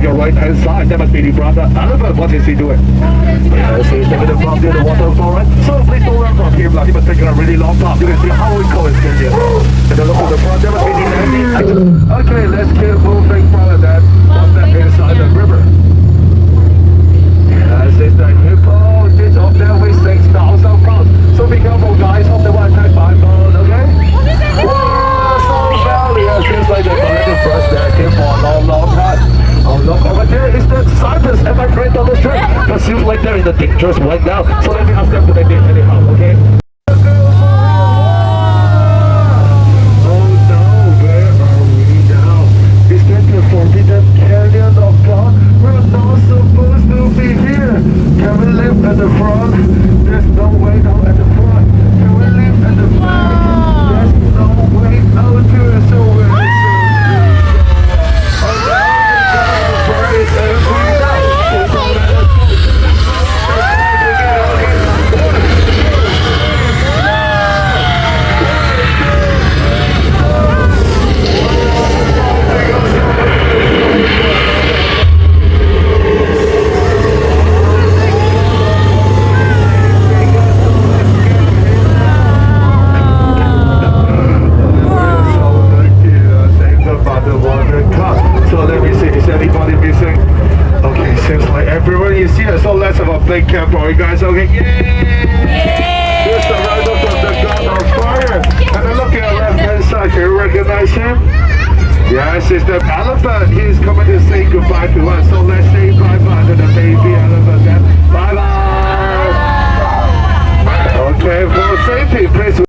your right hand side, that must be the brother Elephant. What is he doing? Yes, he's taking the front near the waterfall, right? So please don't run from him, like he was taking a really long time. You can see how cold it's getting. And then look at the front, that must be the ending. Okay, let's keep moving further then. One step inside the river. Yes, it's the hippo. This up there with 6,000 pounds. So be careful, guys. Hope they won't attack by boat, okay? Wow, so fabulous. Seems like they're going to brush their team for a long, long time. Oh, look over there. Is that Cyprus? Am I correct on this trip? But seems like they're in the dangerous right now. So let me ask them to make it anyhow, okay? Can we live at the front? There's no way out at the front. Can we live at the back? There's no way out to it. So we're big camp for you guys, okay? Yay! Here's the rider from the God of Fire. And then look at the left hand side, can you recognize him? Yes, it's the elephant. He's coming to say goodbye to us.